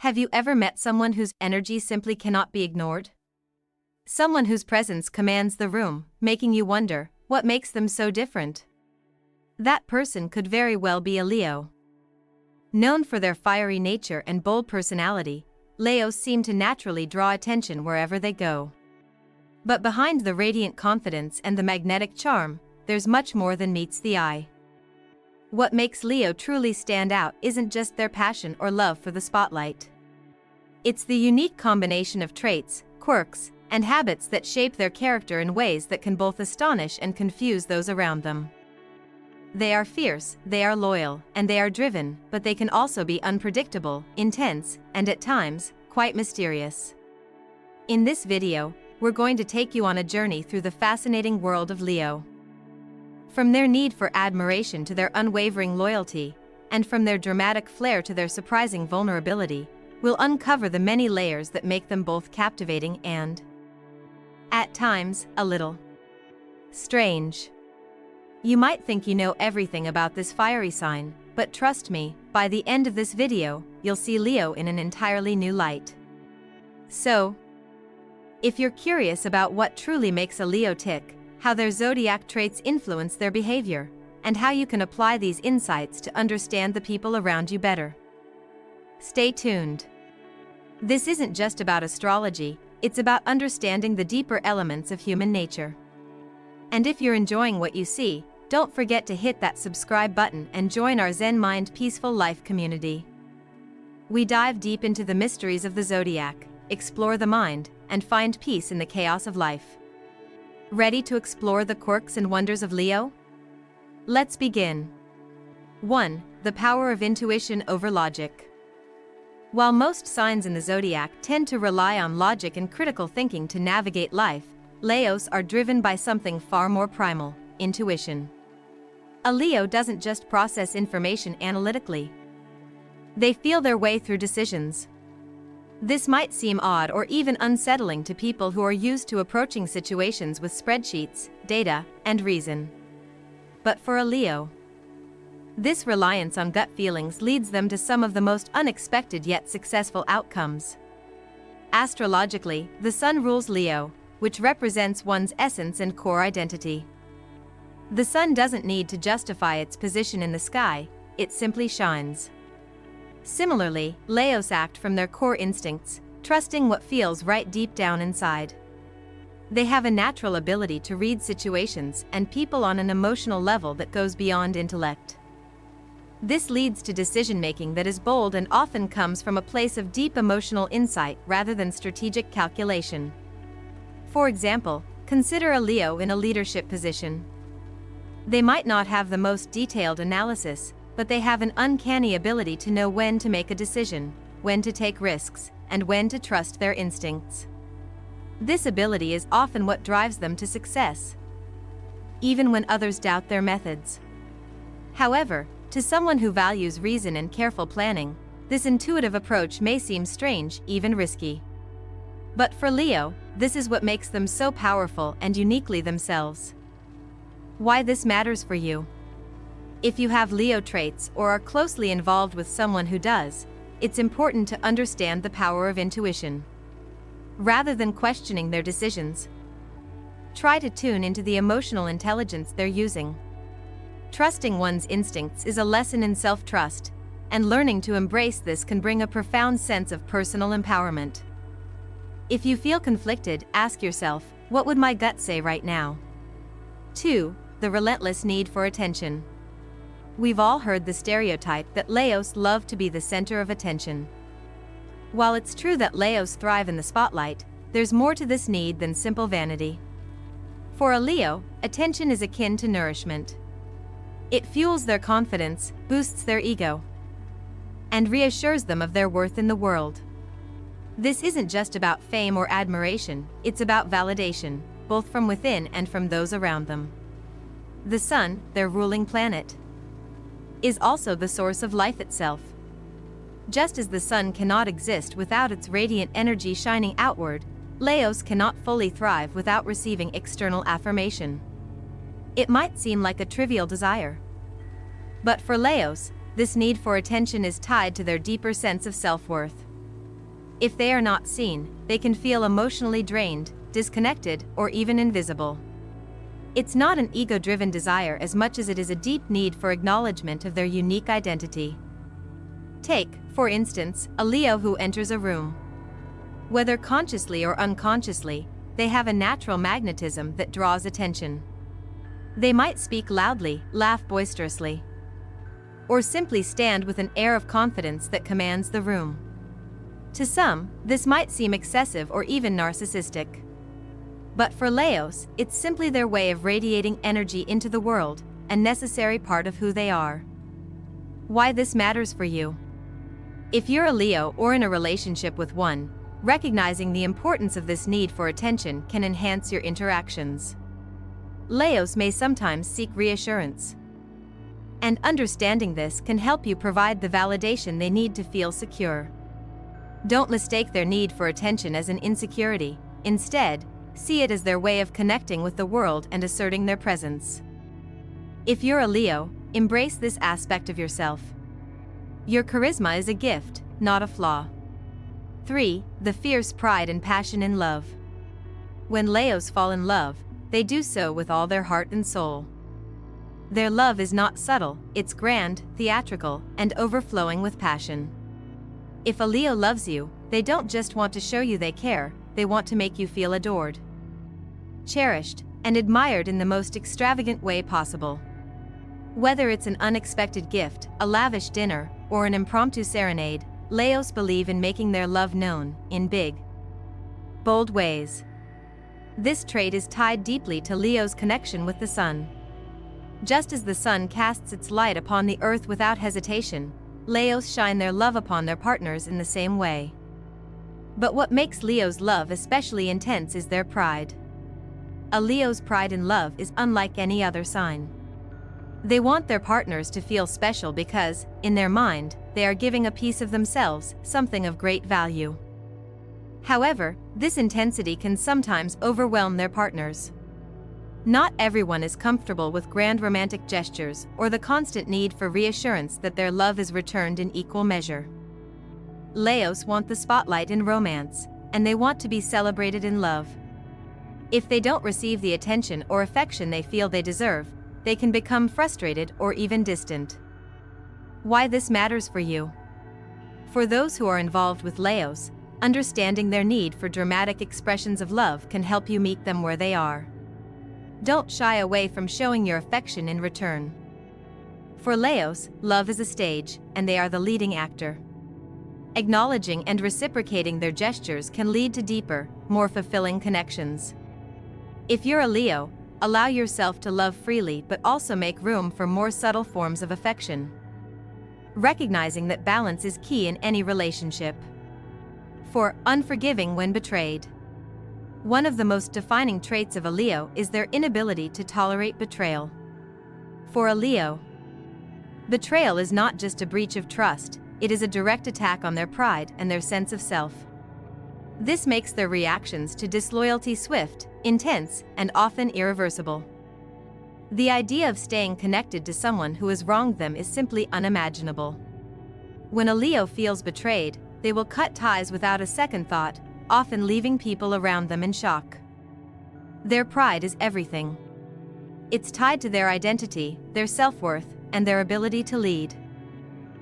Have you ever met someone whose energy simply cannot be ignored? Someone whose presence commands the room, making you wonder, what makes them so different? That person could very well be a Leo. Known for their fiery nature and bold personality, Leos seem to naturally draw attention wherever they go. But behind the radiant confidence and the magnetic charm, there's much more than meets the eye. What makes Leo truly stand out isn't just their passion or love for the spotlight. It's the unique combination of traits, quirks, and habits that shape their character in ways that can both astonish and confuse those around them. They are fierce, they are loyal, and they are driven, but they can also be unpredictable, intense, and at times, quite mysterious. In this video, we're going to take you on a journey through the fascinating world of Leo. From their need for admiration to their unwavering loyalty, and from their dramatic flair to their surprising vulnerability, we'll uncover the many layers that make them both captivating and, at times, a little strange. You might think you know everything about this fiery sign, but trust me, by the end of this video, you'll see Leo in an entirely new light. So, if you're curious about what truly makes a Leo tick, how their zodiac traits influence their behavior, and how you can apply these insights to understand the people around you better, stay tuned. This isn't just about astrology, it's about understanding the deeper elements of human nature. And if you're enjoying what you see, don't forget to hit that subscribe button and join our Zen Mind Peaceful Life community. We dive deep into the mysteries of the zodiac, explore the mind, and find peace in the chaos of life. Ready to explore the quirks and wonders of Leo? Let's begin. 1. The power of intuition over logic. While most signs in the zodiac tend to rely on logic and critical thinking to navigate life, Leos are driven by something far more primal: intuition. A Leo doesn't just process information analytically. They feel their way through decisions. This might seem odd or even unsettling to people who are used to approaching situations with spreadsheets, data, and reason. But for a Leo, this reliance on gut feelings leads them to some of the most unexpected yet successful outcomes. Astrologically, the Sun rules Leo, which represents one's essence and core identity. The Sun doesn't need to justify its position in the sky, it simply shines. Similarly, Leos act from their core instincts, trusting what feels right deep down inside. They have a natural ability to read situations and people on an emotional level that goes beyond intellect. This leads to decision-making that is bold and often comes from a place of deep emotional insight rather than strategic calculation. For example, consider a Leo in a leadership position. They might not have the most detailed analysis, but they have an uncanny ability to know when to make a decision, when to take risks, and when to trust their instincts. This ability is often what drives them to success, even when others doubt their methods. However, to someone who values reason and careful planning, this intuitive approach may seem strange, even risky. But for Leo, this is what makes them so powerful and uniquely themselves. Why this matters for you? If you have Leo traits or are closely involved with someone who does, it's important to understand the power of intuition. Rather than questioning their decisions, try to tune into the emotional intelligence they're using. Trusting one's instincts is a lesson in self-trust, and learning to embrace this can bring a profound sense of personal empowerment. If you feel conflicted, ask yourself, what would my gut say right now? 2. The relentless need for attention. We've all heard the stereotype that Leos love to be the center of attention. While it's true that Leos thrive in the spotlight, there's more to this need than simple vanity. For a Leo, attention is akin to nourishment. It fuels their confidence, boosts their ego, and reassures them of their worth in the world. This isn't just about fame or admiration, it's about validation, both from within and from those around them. The Sun, their ruling planet, is also the source of life itself. Just as the Sun cannot exist without its radiant energy shining outward, Leos cannot fully thrive without receiving external affirmation. It might seem like a trivial desire, but for Leos, this need for attention is tied to their deeper sense of self-worth. If they are not seen, they can feel emotionally drained, disconnected, or even invisible. It's not an ego-driven desire as much as it is a deep need for acknowledgement of their unique identity. Take, for instance, a Leo who enters a room. Whether consciously or unconsciously, they have a natural magnetism that draws attention. They might speak loudly, laugh boisterously, or simply stand with an air of confidence that commands the room. To some, this might seem excessive or even narcissistic. But for Leos, it's simply their way of radiating energy into the world, a necessary part of who they are. Why this matters for you? If you're a Leo or in a relationship with one, recognizing the importance of this need for attention can enhance your interactions. Leos may sometimes seek reassurance, and understanding this can help you provide the validation they need to feel secure. Don't mistake their need for attention as an insecurity. Instead, see it as their way of connecting with the world and asserting their presence. If you're a Leo, embrace this aspect of yourself. Your charisma is a gift, not a flaw. 3. The fierce pride and passion in love. When Leos fall in love, they do so with all their heart and soul. Their love is not subtle, it's grand, theatrical, and overflowing with passion. If a Leo loves you, they don't just want to show you they care, they want to make you feel adored, cherished, and admired in the most extravagant way possible. Whether it's an unexpected gift, a lavish dinner, or an impromptu serenade, Leos believe in making their love known, in big, bold ways. This trait is tied deeply to Leo's connection with the sun. Just as the sun casts its light upon the earth without hesitation, Leos shine their love upon their partners in the same way. But what makes Leo's love especially intense is their pride. A Leo's pride in love is unlike any other sign. They want their partners to feel special because, in their mind, they are giving a piece of themselves, something of great value. However, this intensity can sometimes overwhelm their partners. Not everyone is comfortable with grand romantic gestures or the constant need for reassurance that their love is returned in equal measure. Leos want the spotlight in romance, and they want to be celebrated in love. If they don't receive the attention or affection they feel they deserve, they can become frustrated or even distant. Why this matters for you? For those who are involved with Leos, understanding their need for dramatic expressions of love can help you meet them where they are. Don't shy away from showing your affection in return. For Leos, love is a stage, and they are the leading actor. Acknowledging and reciprocating their gestures can lead to deeper, more fulfilling connections. If you're a Leo, allow yourself to love freely but also make room for more subtle forms of affection. Recognizing that balance is key in any relationship. 4. Unforgiving when betrayed. One of the most defining traits of a Leo is their inability to tolerate betrayal. For a Leo, betrayal is not just a breach of trust, it is a direct attack on their pride and their sense of self. This makes their reactions to disloyalty swift, intense, and often irreversible. The idea of staying connected to someone who has wronged them is simply unimaginable. When a Leo feels betrayed, they will cut ties without a second thought, often leaving people around them in shock. Their pride is everything. It's tied to their identity, their self-worth, and their ability to lead.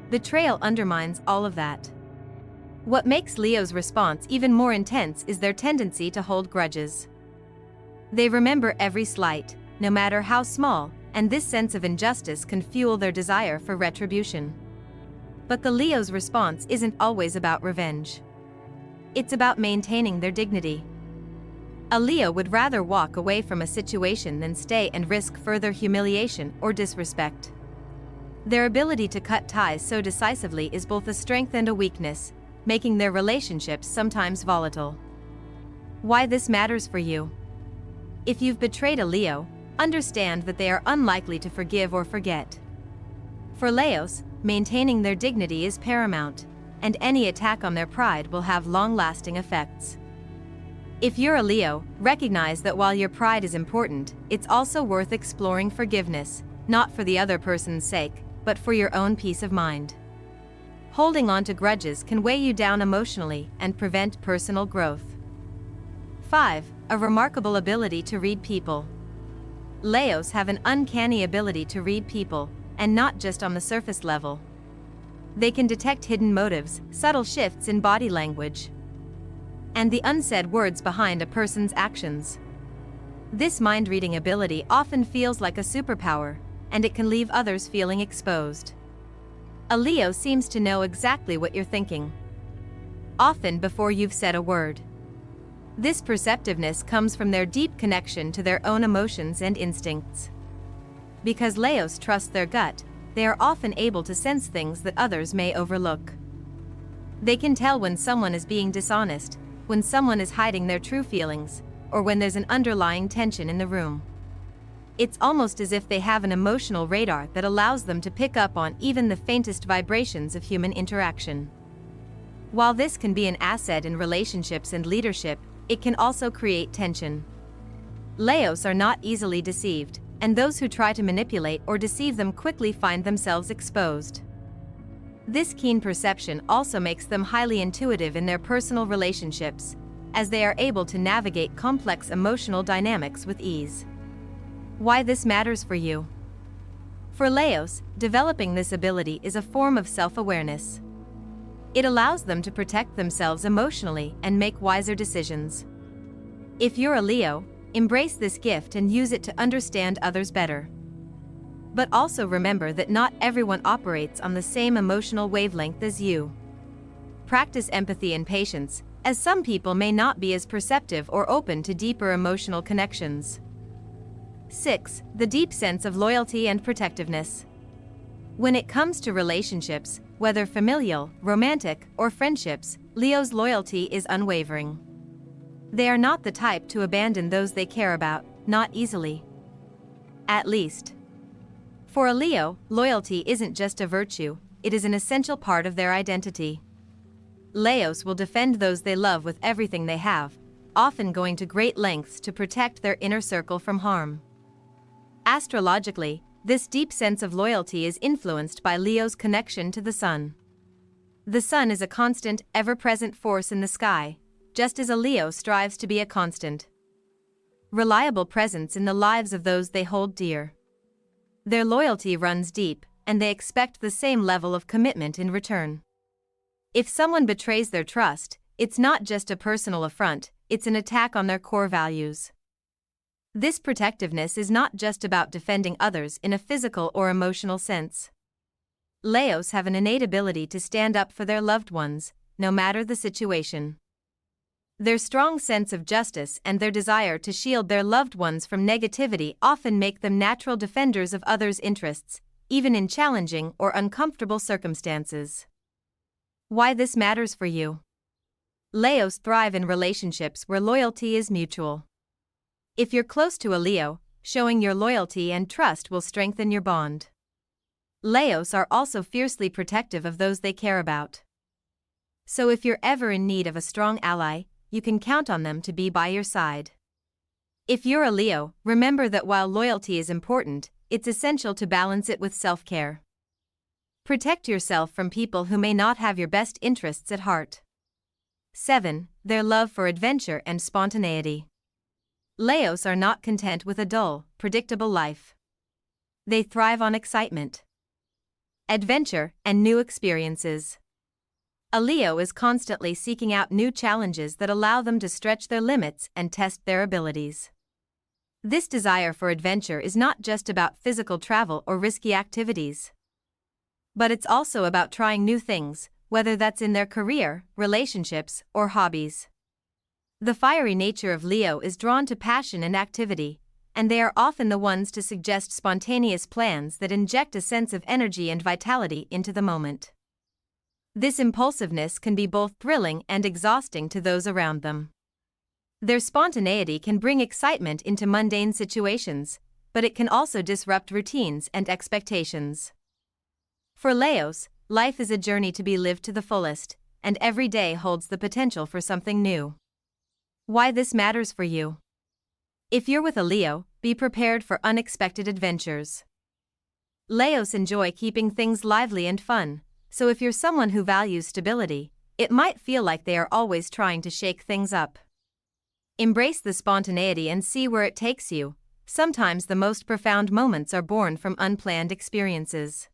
Betrayal undermines all of that. What makes Leo's response even more intense is their tendency to hold grudges. They remember every slight, no matter how small, and this sense of injustice can fuel their desire for retribution. But the Leo's response isn't always about revenge. It's about maintaining their dignity. A Leo would rather walk away from a situation than stay and risk further humiliation or disrespect. Their ability to cut ties so decisively is both a strength and a weakness, making their relationships sometimes volatile. Why this matters for you? If you've betrayed a Leo, understand that they are unlikely to forgive or forget. For Leos, maintaining their dignity is paramount, and any attack on their pride will have long-lasting effects. If you're a Leo, recognize that while your pride is important, it's also worth exploring forgiveness, not for the other person's sake, but for your own peace of mind. Holding on to grudges can weigh you down emotionally and prevent personal growth. 5. A remarkable ability to read people. Leos have an uncanny ability to read people, and not just on the surface level. They can detect hidden motives, subtle shifts in body language, and the unsaid words behind a person's actions. This mind-reading ability often feels like a superpower, and it can leave others feeling exposed. A Leo seems to know exactly what you're thinking, often before you've said a word. This perceptiveness comes from their deep connection to their own emotions and instincts. Because Leos trust their gut, they are often able to sense things that others may overlook. They can tell when someone is being dishonest, when someone is hiding their true feelings, or when there's an underlying tension in the room. It's almost as if they have an emotional radar that allows them to pick up on even the faintest vibrations of human interaction. While this can be an asset in relationships and leadership, it can also create tension. Leos are not easily deceived, and those who try to manipulate or deceive them quickly find themselves exposed. This keen perception also makes them highly intuitive in their personal relationships, as they are able to navigate complex emotional dynamics with ease. Why this matters for you? For Leos, developing this ability is a form of self-awareness. It allows them to protect themselves emotionally and make wiser decisions. If you're a Leo, embrace this gift and use it to understand others better. But also remember that not everyone operates on the same emotional wavelength as you. Practice empathy and patience, as some people may not be as perceptive or open to deeper emotional connections. 6. The deep sense of loyalty and protectiveness. When it comes to relationships, whether familial, romantic, or friendships, Leo's loyalty is unwavering. They are not the type to abandon those they care about, not easily. At least. For a Leo, loyalty isn't just a virtue, it is an essential part of their identity. Leos will defend those they love with everything they have, often going to great lengths to protect their inner circle from harm. Astrologically, this deep sense of loyalty is influenced by Leo's connection to the sun. The sun is a constant, ever-present force in the sky, just as a Leo strives to be a constant, reliable presence in the lives of those they hold dear. Their loyalty runs deep, and they expect the same level of commitment in return. If someone betrays their trust, it's not just a personal affront, it's an attack on their core values. This protectiveness is not just about defending others in a physical or emotional sense. Leos have an innate ability to stand up for their loved ones, no matter the situation. Their strong sense of justice and their desire to shield their loved ones from negativity often make them natural defenders of others' interests, even in challenging or uncomfortable circumstances. Why this matters for you? Leos thrive in relationships where loyalty is mutual. If you're close to a Leo, showing your loyalty and trust will strengthen your bond. Leos are also fiercely protective of those they care about. So if you're ever in need of a strong ally, you can count on them to be by your side. If you're a Leo, remember that while loyalty is important, it's essential to balance it with self-care. Protect yourself from people who may not have your best interests at heart. 7. Their love for adventure and spontaneity. Leos are not content with a dull, predictable life. They thrive on excitement, adventure, and new experiences. A Leo is constantly seeking out new challenges that allow them to stretch their limits and test their abilities. This desire for adventure is not just about physical travel or risky activities, but it's also about trying new things, whether that's in their career, relationships, or hobbies. The fiery nature of Leo is drawn to passion and activity, and they are often the ones to suggest spontaneous plans that inject a sense of energy and vitality into the moment. This impulsiveness can be both thrilling and exhausting to those around them. Their spontaneity can bring excitement into mundane situations, but it can also disrupt routines and expectations. For Leos, life is a journey to be lived to the fullest, and every day holds the potential for something new. Why this matters for you? If you're with a Leo, be prepared for unexpected adventures. Leos enjoy keeping things lively and fun, so if you're someone who values stability, it might feel like they are always trying to shake things up. Embrace the spontaneity and see where it takes you. Sometimes the most profound moments are born from unplanned experiences.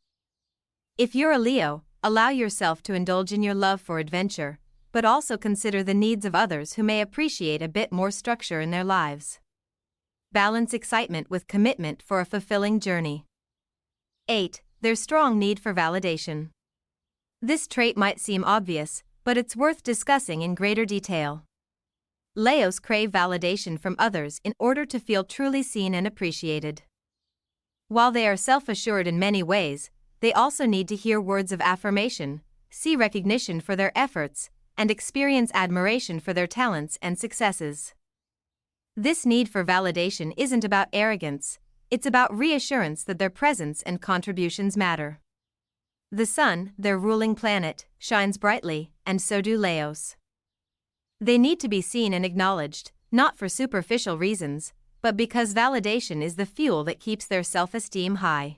If you're a Leo, allow yourself to indulge in your love for adventure, but also consider the needs of others who may appreciate a bit more structure in their lives. Balance excitement with commitment for a fulfilling journey. 8. Their strong need for validation. This trait might seem obvious, but it's worth discussing in greater detail. Leos crave validation from others in order to feel truly seen and appreciated. While they are self-assured in many ways, they also need to hear words of affirmation, see recognition for their efforts, and experience admiration for their talents and successes. This need for validation isn't about arrogance, it's about reassurance that their presence and contributions matter. The sun, their ruling planet, shines brightly, and so do Leos. They need to be seen and acknowledged, not for superficial reasons, but because validation is the fuel that keeps their self-esteem high.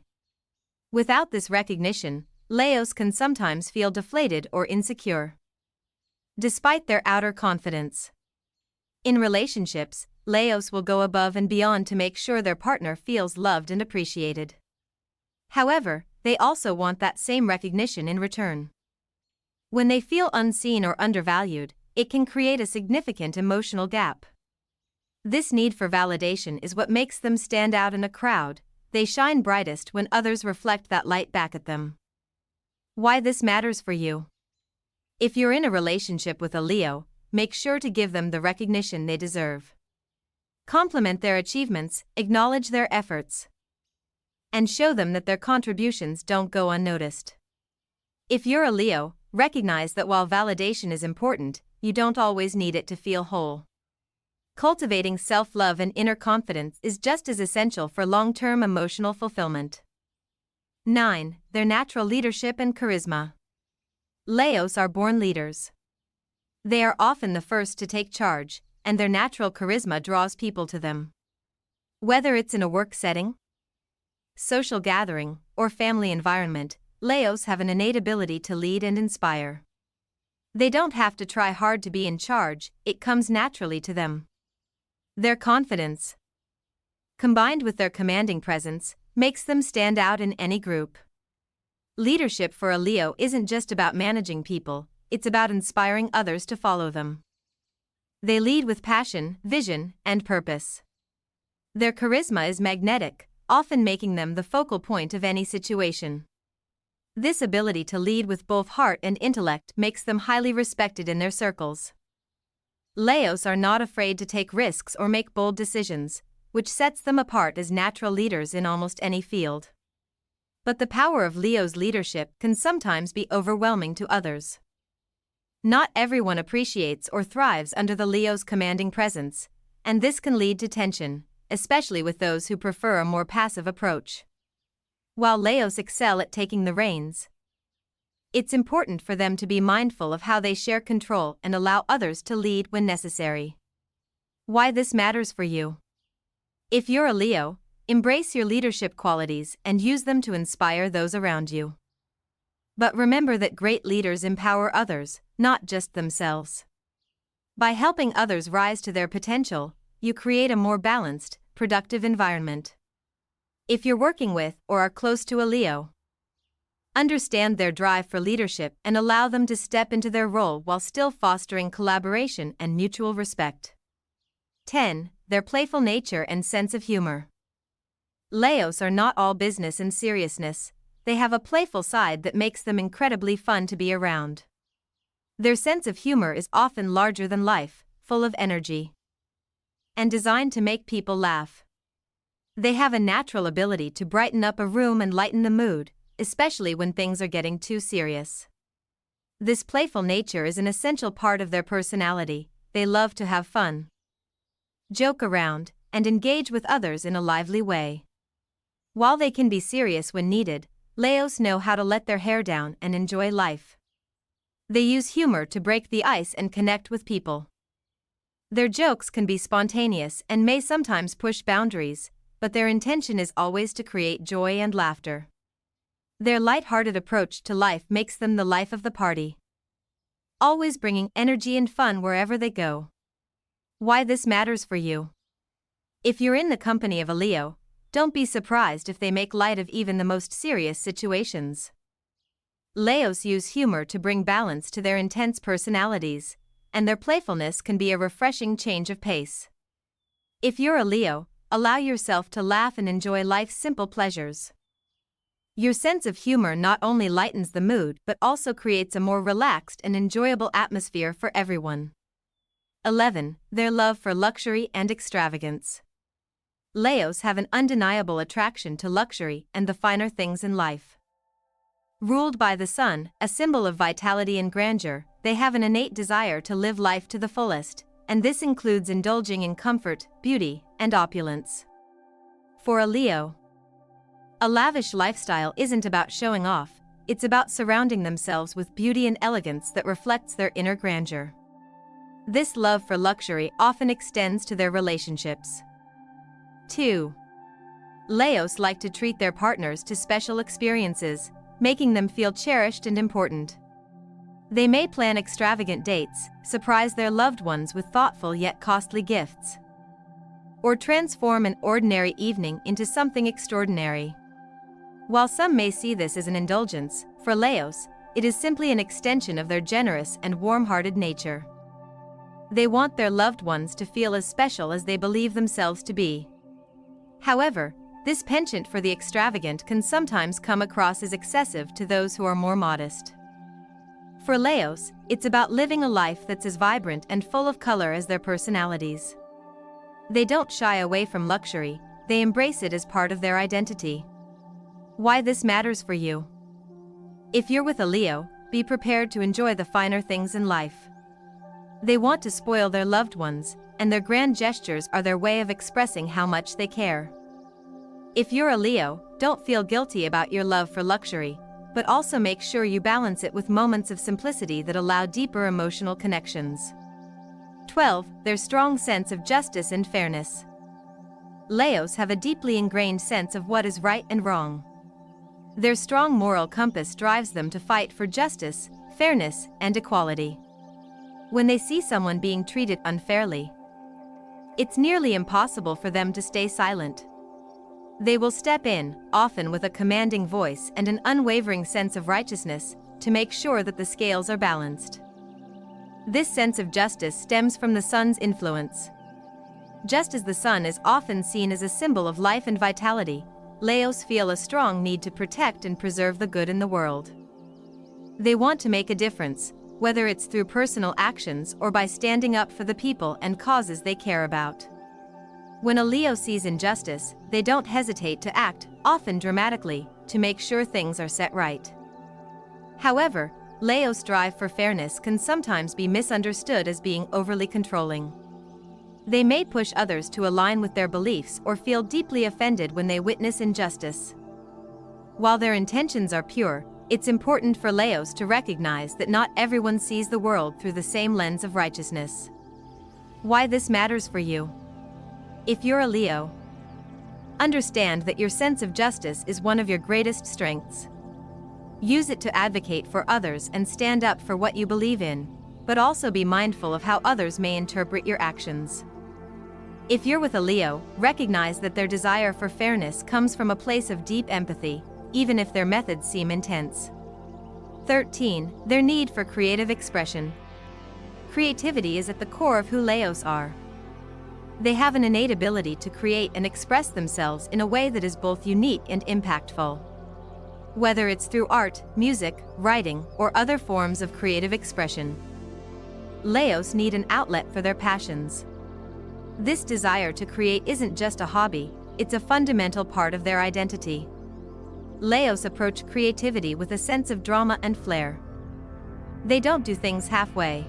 Without this recognition, Leos can sometimes feel deflated or insecure, despite their outer confidence. In relationships, Leos will go above and beyond to make sure their partner feels loved and appreciated. However, they also want that same recognition in return. When they feel unseen or undervalued, it can create a significant emotional gap. This need for validation is what makes them stand out in a crowd. They shine brightest when others reflect that light back at them. Why this matters for you? If you're in a relationship with a Leo, make sure to give them the recognition they deserve. Compliment their achievements, acknowledge their efforts, and show them that their contributions don't go unnoticed. If you're a Leo, recognize that while validation is important, you don't always need it to feel whole. Cultivating self-love and inner confidence is just as essential for long-term emotional fulfillment. 9. Their natural leadership and charisma. Leos are born leaders. They are often the first to take charge, and their natural charisma draws people to them. Whether it's in a work setting, social gathering, or family environment, Leos have an innate ability to lead and inspire. They don't have to try hard to be in charge, it comes naturally to them. Their confidence, combined with their commanding presence, makes them stand out in any group. Leadership for a Leo isn't just about managing people, it's about inspiring others to follow them. They lead with passion, vision, and purpose. Their charisma is magnetic, often making them the focal point of any situation. This ability to lead with both heart and intellect makes them highly respected in their circles. Leos are not afraid to take risks or make bold decisions, which sets them apart as natural leaders in almost any field. But the power of Leo's leadership can sometimes be overwhelming to others. Not everyone appreciates or thrives under the Leo's commanding presence, and this can lead to tension, especially with those who prefer a more passive approach. While Leos excel at taking the reins, it's important for them to be mindful of how they share control and allow others to lead when necessary. Why this matters for you? If you're a Leo, embrace your leadership qualities and use them to inspire those around you. But remember that great leaders empower others, not just themselves. By helping others rise to their potential, you create a more balanced, productive environment. If you're working with or are close to a Leo, understand their drive for leadership and allow them to step into their role while still fostering collaboration and mutual respect. 10. Their playful nature and sense of humor. Leos are not all business and seriousness, they have a playful side that makes them incredibly fun to be around. Their sense of humor is often larger than life, full of energy, and designed to make people laugh. They have a natural ability to brighten up a room and lighten the mood, especially when things are getting too serious. This playful nature is an essential part of their personality. They love to have fun, joke around, and engage with others in a lively way. While they can be serious when needed, Leos know how to let their hair down and enjoy life. They use humor to break the ice and connect with people. Their jokes can be spontaneous and may sometimes push boundaries, but their intention is always to create joy and laughter. Their light-hearted approach to life makes them the life of the party, always bringing energy and fun wherever they go. Why this matters for you? If you're in the company of a Leo, don't be surprised if they make light of even the most serious situations. Leos use humor to bring balance to their intense personalities, and their playfulness can be a refreshing change of pace. If you're a Leo, allow yourself to laugh and enjoy life's simple pleasures. Your sense of humor not only lightens the mood but also creates a more relaxed and enjoyable atmosphere for everyone. 11. Their love for luxury and extravagance. Leos have an undeniable attraction to luxury and the finer things in life. Ruled by the sun, a symbol of vitality and grandeur, they have an innate desire to live life to the fullest, and this includes indulging in comfort, beauty, and opulence. For a Leo, a lavish lifestyle isn't about showing off, it's about surrounding themselves with beauty and elegance that reflects their inner grandeur. This love for luxury often extends to their relationships. 2. Leos like to treat their partners to special experiences, making them feel cherished and important. They may plan extravagant dates, surprise their loved ones with thoughtful yet costly gifts, or transform an ordinary evening into something extraordinary. While some may see this as an indulgence, for Leos, it is simply an extension of their generous and warm-hearted nature. They want their loved ones to feel as special as they believe themselves to be. However, this penchant for the extravagant can sometimes come across as excessive to those who are more modest. For Leos, it's about living a life that's as vibrant and full of color as their personalities. They don't shy away from luxury, they embrace it as part of their identity. Why this matters for you? If you're with a Leo, be prepared to enjoy the finer things in life. They want to spoil their loved ones, and their grand gestures are their way of expressing how much they care. If you're a Leo, don't feel guilty about your love for luxury, but also make sure you balance it with moments of simplicity that allow deeper emotional connections. 12. Their strong sense of justice and fairness. Leos have a deeply ingrained sense of what is right and wrong. Their strong moral compass drives them to fight for justice, fairness, and equality. When they see someone being treated unfairly, it's nearly impossible for them to stay silent. They will step in, often with a commanding voice and an unwavering sense of righteousness, to make sure that the scales are balanced. This sense of justice stems from the sun's influence. Just as the sun is often seen as a symbol of life and vitality, Leos feel a strong need to protect and preserve the good in the world. They want to make a difference, whether it's through personal actions or by standing up for the people and causes they care about. When a Leo sees injustice, they don't hesitate to act, often dramatically, to make sure things are set right. However, Leo's drive for fairness can sometimes be misunderstood as being overly controlling. They may push others to align with their beliefs or feel deeply offended when they witness injustice. While their intentions are pure, it's important for Leos to recognize that not everyone sees the world through the same lens of righteousness. Why this matters for you? If you're a Leo, understand that your sense of justice is one of your greatest strengths. Use it to advocate for others and stand up for what you believe in, but also be mindful of how others may interpret your actions. If you're with a Leo, recognize that their desire for fairness comes from a place of deep empathy, even if their methods seem intense. 13. Their need for creative expression. Creativity is at the core of who Leos are. They have an innate ability to create and express themselves in a way that is both unique and impactful. Whether it's through art, music, writing, or other forms of creative expression, Leos need an outlet for their passions. This desire to create isn't just a hobby, it's a fundamental part of their identity. Leos approach creativity with a sense of drama and flair. They don't do things halfway.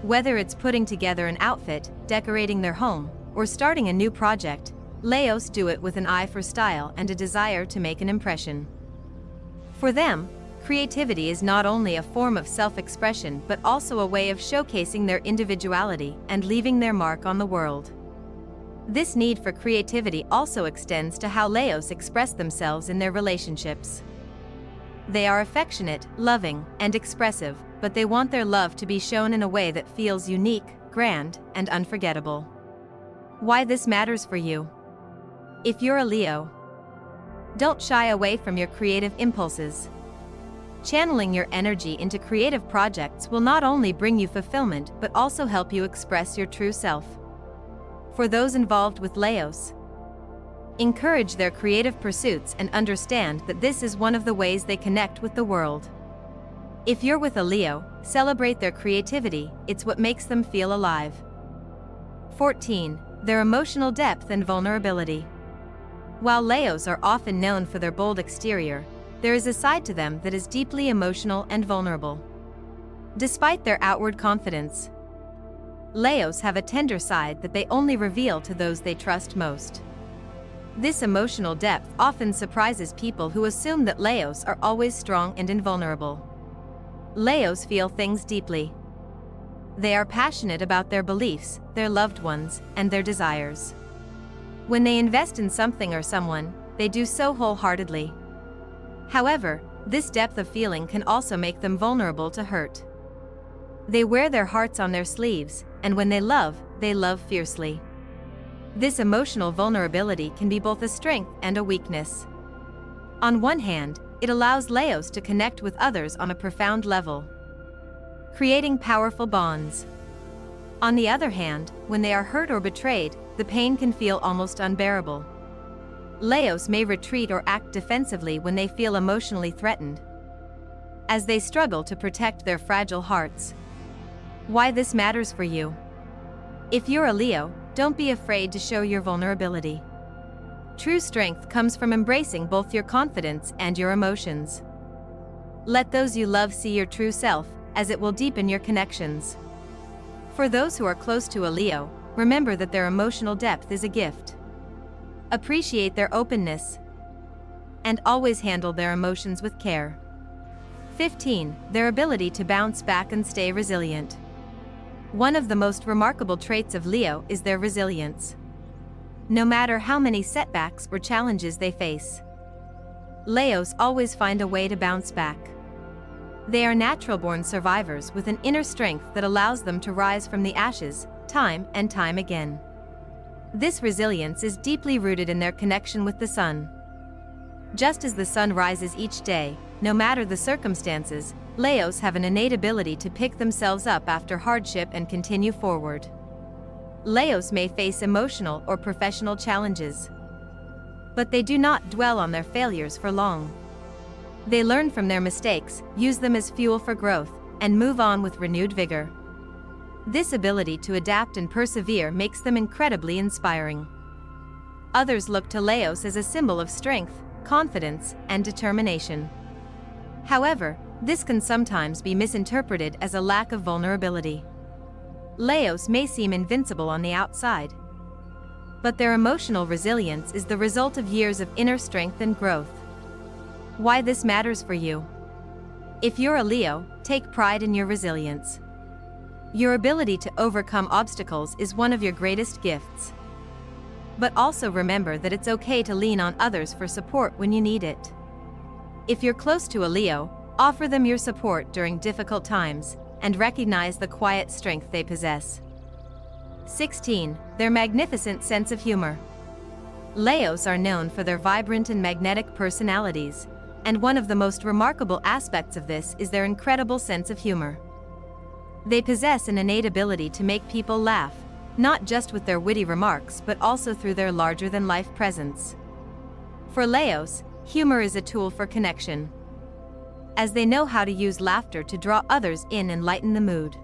Whether it's putting together an outfit, decorating their home, or starting a new project, Leos do it with an eye for style and a desire to make an impression. For them, creativity is not only a form of self-expression but also a way of showcasing their individuality and leaving their mark on the world. This need for creativity also extends to how Leos express themselves in their relationships. They are affectionate, loving, and expressive, but they want their love to be shown in a way that feels unique, grand, and unforgettable. Why this matters for you? If you're a Leo, don't shy away from your creative impulses. Channeling your energy into creative projects will not only bring you fulfillment but also help you express your true self. For those involved with Leos, encourage their creative pursuits and understand that this is one of the ways they connect with the world. If you're with a Leo, celebrate their creativity, it's what makes them feel alive. 14. Their emotional depth and vulnerability. While Leos are often known for their bold exterior, there is a side to them that is deeply emotional and vulnerable. Despite their outward confidence, Leos have a tender side that they only reveal to those they trust most. This emotional depth often surprises people who assume that Leos are always strong and invulnerable. Leos feel things deeply. They are passionate about their beliefs, their loved ones, and their desires. When they invest in something or someone, they do so wholeheartedly. However, this depth of feeling can also make them vulnerable to hurt. They wear their hearts on their sleeves, and when they love fiercely. This emotional vulnerability can be both a strength and a weakness. On one hand, it allows Leos to connect with others on a profound level, creating powerful bonds. On the other hand, when they are hurt or betrayed, the pain can feel almost unbearable. Leos may retreat or act defensively when they feel emotionally threatened, as they struggle to protect their fragile hearts. Why this matters for you? If you're a Leo, don't be afraid to show your vulnerability. True strength comes from embracing both your confidence and your emotions. Let those you love see your true self, as it will deepen your connections. For those who are close to a Leo, remember that their emotional depth is a gift. Appreciate their openness, and always handle their emotions with care. 15. Their ability to bounce back and stay resilient. One of the most remarkable traits of Leo is their resilience. No matter how many setbacks or challenges they face, Leos always find a way to bounce back. They are natural-born survivors with an inner strength that allows them to rise from the ashes, time and time again. This resilience is deeply rooted in their connection with the sun. Just as the sun rises each day, no matter the circumstances, Leos have an innate ability to pick themselves up after hardship and continue forward. Leos may face emotional or professional challenges, but they do not dwell on their failures for long. They learn from their mistakes, use them as fuel for growth, and move on with renewed vigor. This ability to adapt and persevere makes them incredibly inspiring. Others look to Leos as a symbol of strength, confidence, and determination. However, this can sometimes be misinterpreted as a lack of vulnerability. Leos may seem invincible on the outside, but their emotional resilience is the result of years of inner strength and growth. Why this matters for you? If you're a Leo, take pride in your resilience. Your ability to overcome obstacles is one of your greatest gifts. But also remember that it's okay to lean on others for support when you need it. If you're close to a Leo, offer them your support during difficult times, and recognize the quiet strength they possess. 16. Their magnificent sense of humor. Leos are known for their vibrant and magnetic personalities, and one of the most remarkable aspects of this is their incredible sense of humor. They possess an innate ability to make people laugh, not just with their witty remarks but also through their larger-than-life presence. For Leos, humor is a tool for connection, as they know how to use laughter to draw others in and lighten the mood.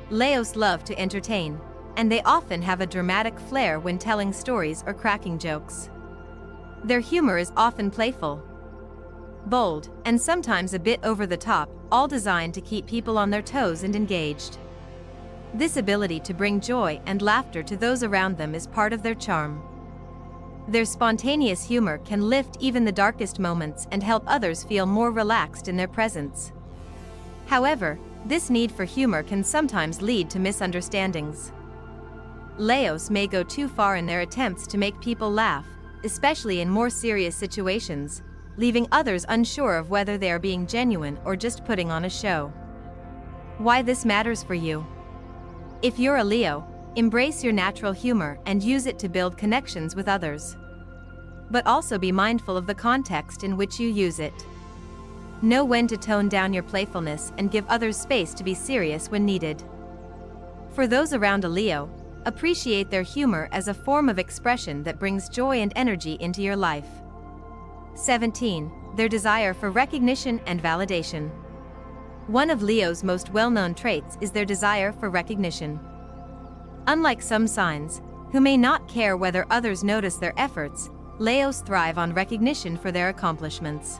Leos love to entertain, and they often have a dramatic flair when telling stories or cracking jokes. Their humor is often playful, bold, and sometimes a bit over the top, all designed to keep people on their toes and engaged. This ability to bring joy and laughter to those around them is part of their charm. Their spontaneous humor can lift even the darkest moments and help others feel more relaxed in their presence. However, this need for humor can sometimes lead to misunderstandings. Leos may go too far in their attempts to make people laugh, especially in more serious situations, leaving others unsure of whether they are being genuine or just putting on a show. Why this matters for you? If you're a Leo, embrace your natural humor and use it to build connections with others. But also be mindful of the context in which you use it. Know when to tone down your playfulness and give others space to be serious when needed. For those around a Leo, appreciate their humor as a form of expression that brings joy and energy into your life. 17. Their desire for recognition and validation. One of Leo's most well-known traits is their desire for recognition. Unlike some signs, who may not care whether others notice their efforts, Leos thrive on recognition for their accomplishments.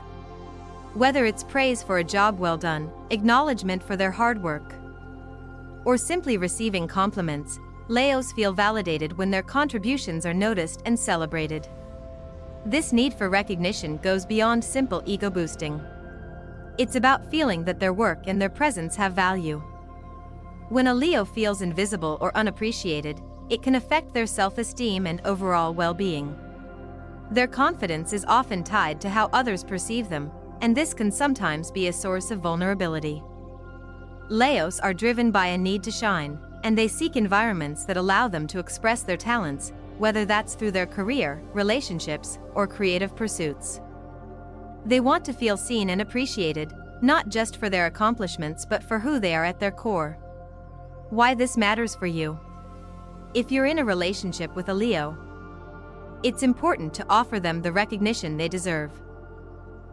Whether it's praise for a job well done, acknowledgement for their hard work, or simply receiving compliments, Leos feel validated when their contributions are noticed and celebrated. This need for recognition goes beyond simple ego boosting. It's about feeling that their work and their presence have value. When a Leo feels invisible or unappreciated, it can affect their self-esteem and overall well-being. Their confidence is often tied to how others perceive them, and this can sometimes be a source of vulnerability. Leos are driven by a need to shine, and they seek environments that allow them to express their talents, whether that's through their career, relationships, or creative pursuits. They want to feel seen and appreciated, not just for their accomplishments but for who they are at their core. Why this matters for you? If you're in a relationship with a Leo, it's important to offer them the recognition they deserve.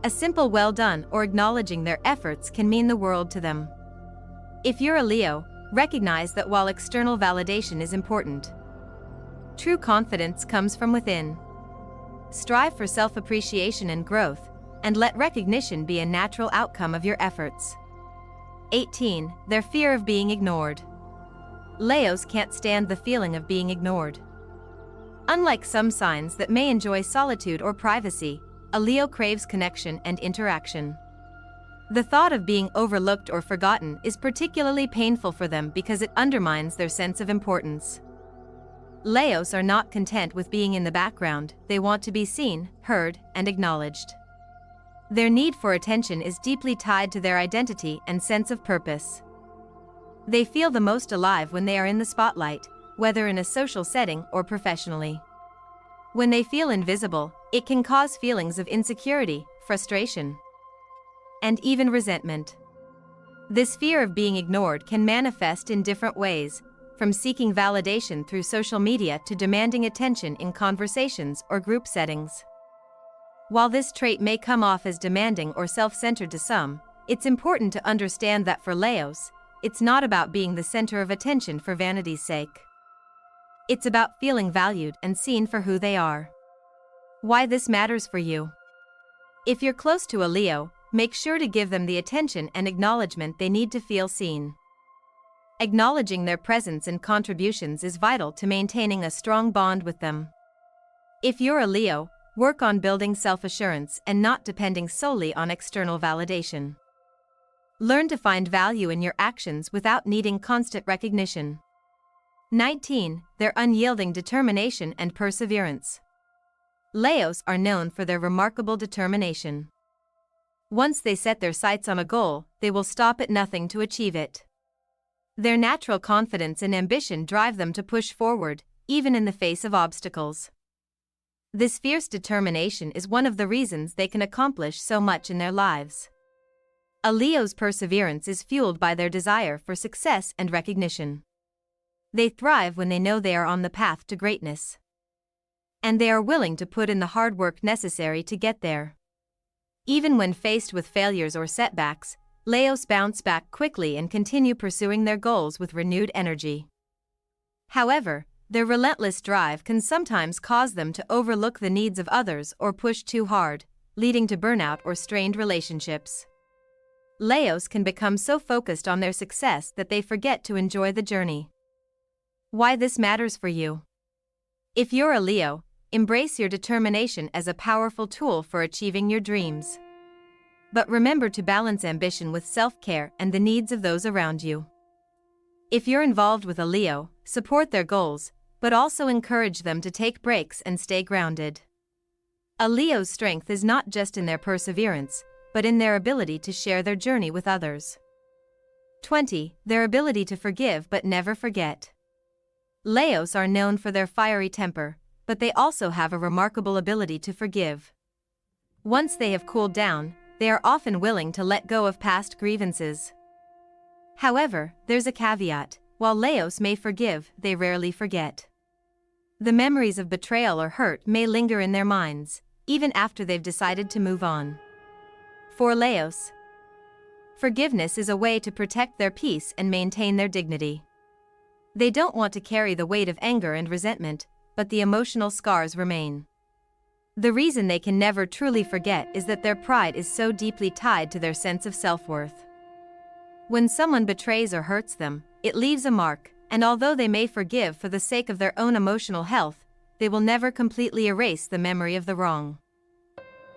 A simple well done or acknowledging their efforts can mean the world to them. If you're a Leo, recognize that while external validation is important, true confidence comes from within. Strive for self-appreciation and growth, and let recognition be a natural outcome of your efforts. 18. Their fear of being ignored. Leos can't stand the feeling of being ignored. Unlike some signs that may enjoy solitude or privacy, a Leo craves connection and interaction. The thought of being overlooked or forgotten is particularly painful for them because it undermines their sense of importance. Leos are not content with being in the background, they want to be seen, heard, and acknowledged. Their need for attention is deeply tied to their identity and sense of purpose. They feel the most alive when they are in the spotlight, whether in a social setting or professionally. When they feel invisible, it can cause feelings of insecurity, frustration, and even resentment. This fear of being ignored can manifest in different ways, from seeking validation through social media to demanding attention in conversations or group settings. While this trait may come off as demanding or self-centered to some, it's important to understand that for Leos, it's not about being the center of attention for vanity's sake. It's about feeling valued and seen for who they are. Why this matters for you? If you're close to a Leo, make sure to give them the attention and acknowledgement they need to feel seen. Acknowledging their presence and contributions is vital to maintaining a strong bond with them. If you're a Leo, work on building self-assurance and not depending solely on external validation. Learn to find value in your actions without needing constant recognition. 19. Their unyielding determination and perseverance. Leos are known for their remarkable determination. Once they set their sights on a goal, they will stop at nothing to achieve it. Their natural confidence and ambition drive them to push forward, even in the face of obstacles. This fierce determination is one of the reasons they can accomplish so much in their lives. A Leo's perseverance is fueled by their desire for success and recognition. They thrive when they know they are on the path to greatness, and they are willing to put in the hard work necessary to get there. Even when faced with failures or setbacks, Leos bounce back quickly and continue pursuing their goals with renewed energy. However, their relentless drive can sometimes cause them to overlook the needs of others or push too hard, leading to burnout or strained relationships. Leos can become so focused on their success that they forget to enjoy the journey. Why this matters for you? If you're a Leo, embrace your determination as a powerful tool for achieving your dreams. But remember to balance ambition with self-care and the needs of those around you. If you're involved with a Leo, support their goals, but also encourage them to take breaks and stay grounded. A Leo's strength is not just in their perseverance, but in their ability to share their journey with others. 20. Their ability to forgive but never forget. Leos are known for their fiery temper, but they also have a remarkable ability to forgive. Once they have cooled down, they are often willing to let go of past grievances. However, there's a caveat: while Leos may forgive, they rarely forget. The memories of betrayal or hurt may linger in their minds, even after they've decided to move on. For Leos, forgiveness is a way to protect their peace and maintain their dignity. They don't want to carry the weight of anger and resentment, but the emotional scars remain. The reason they can never truly forget is that their pride is so deeply tied to their sense of self-worth. When someone betrays or hurts them, it leaves a mark, and although they may forgive for the sake of their own emotional health, they will never completely erase the memory of the wrong.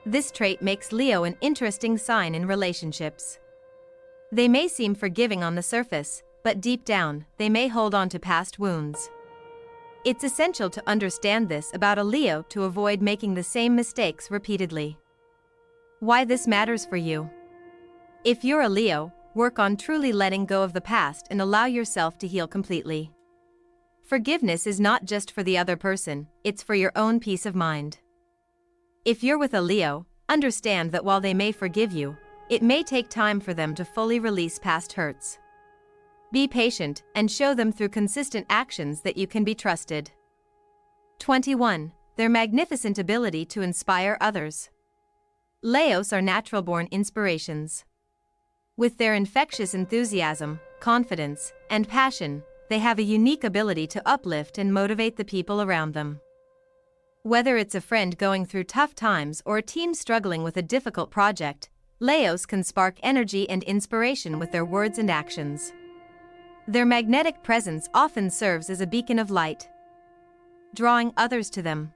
This trait makes Leo an interesting sign in relationships. They may seem forgiving on the surface, but deep down, they may hold on to past wounds. It's essential to understand this about a Leo to avoid making the same mistakes repeatedly. Why this matters for you? If you're a Leo, work on truly letting go of the past and allow yourself to heal completely. Forgiveness is not just for the other person, it's for your own peace of mind. If you're with a Leo, understand that while they may forgive you, it may take time for them to fully release past hurts. Be patient and show them through consistent actions that you can be trusted. 21. Their magnificent ability to inspire others. Leos are natural-born inspirations. With their infectious enthusiasm, confidence, and passion, they have a unique ability to uplift and motivate the people around them. Whether it's a friend going through tough times or a team struggling with a difficult project, Leos can spark energy and inspiration with their words and actions. Their magnetic presence often serves as a beacon of light, drawing others to them.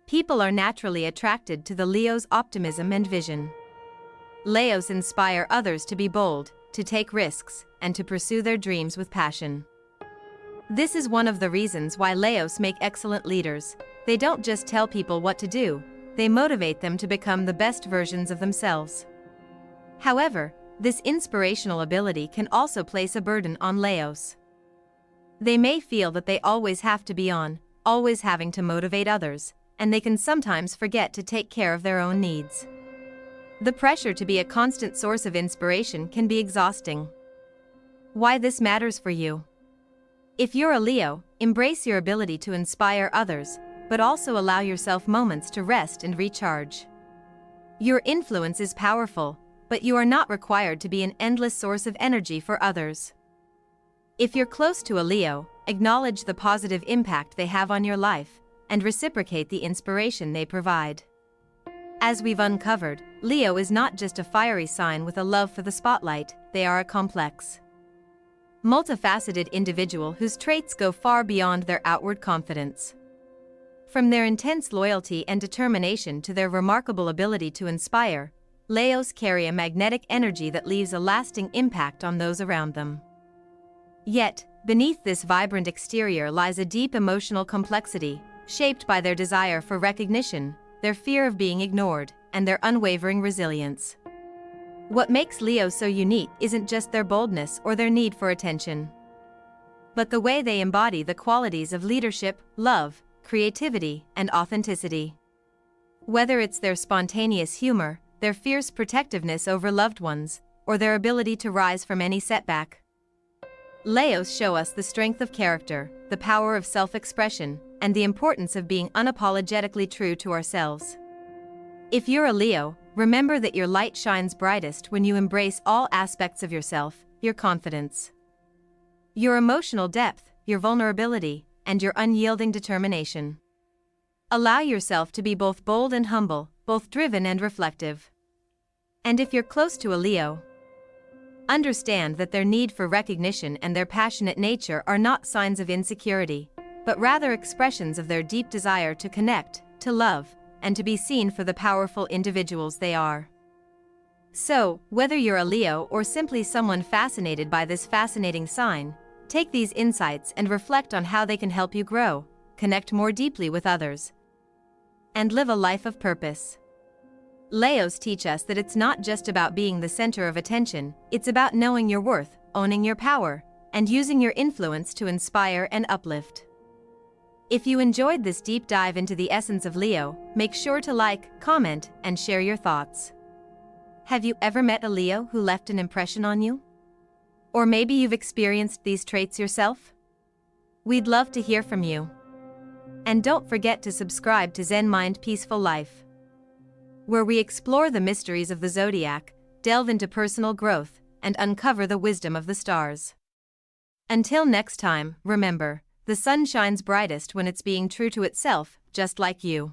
People are naturally attracted to the Leo's optimism and vision. Leos inspire others to be bold, to take risks, and to pursue their dreams with passion. This is one of the reasons why Leos make excellent leaders. They don't just tell people what to do, they motivate them to become the best versions of themselves. However, this inspirational ability can also place a burden on Leos. They may feel that they always have to be on, always having to motivate others, and they can sometimes forget to take care of their own needs. The pressure to be a constant source of inspiration can be exhausting. Why this matters for you? If you're a Leo, embrace your ability to inspire others, but also allow yourself moments to rest and recharge. Your influence is powerful, but you are not required to be an endless source of energy for others. If you're close to a Leo, acknowledge the positive impact they have on your life, and reciprocate the inspiration they provide. As we've uncovered, Leo is not just a fiery sign with a love for the spotlight, they are a complex, multifaceted individual whose traits go far beyond their outward confidence. From their intense loyalty and determination to their remarkable ability to inspire, Leos carry a magnetic energy that leaves a lasting impact on those around them. Yet, beneath this vibrant exterior lies a deep emotional complexity, shaped by their desire for recognition, their fear of being ignored, and their unwavering resilience. What makes Leo so unique isn't just their boldness or their need for attention, but the way they embody the qualities of leadership, love, creativity, and authenticity. Whether it's their spontaneous humor, their fierce protectiveness over loved ones, or their ability to rise from any setback, Leos show us the strength of character, the power of self-expression, and the importance of being unapologetically true to ourselves. If you're a Leo, remember that your light shines brightest when you embrace all aspects of yourself, your confidence, your emotional depth, your vulnerability, and your unyielding determination. Allow yourself to be both bold and humble, both driven and reflective. And if you're close to a Leo, understand that their need for recognition and their passionate nature are not signs of insecurity, but rather expressions of their deep desire to connect, to love, and to be seen for the powerful individuals they are. So, whether you're a Leo or simply someone fascinated by this fascinating sign, take these insights and reflect on how they can help you grow, connect more deeply with others, and live a life of purpose. Leos teach us that it's not just about being the center of attention, it's about knowing your worth, owning your power, and using your influence to inspire and uplift. If you enjoyed this deep dive into the essence of Leo, make sure to like, comment, and share your thoughts. Have you ever met a Leo who left an impression on you? Or maybe you've experienced these traits yourself? We'd love to hear from you. And don't forget to subscribe to Zen Mind Peaceful Life, where we explore the mysteries of the Zodiac, delve into personal growth, and uncover the wisdom of the stars. Until next time, remember, the sun shines brightest when it's being true to itself, just like you.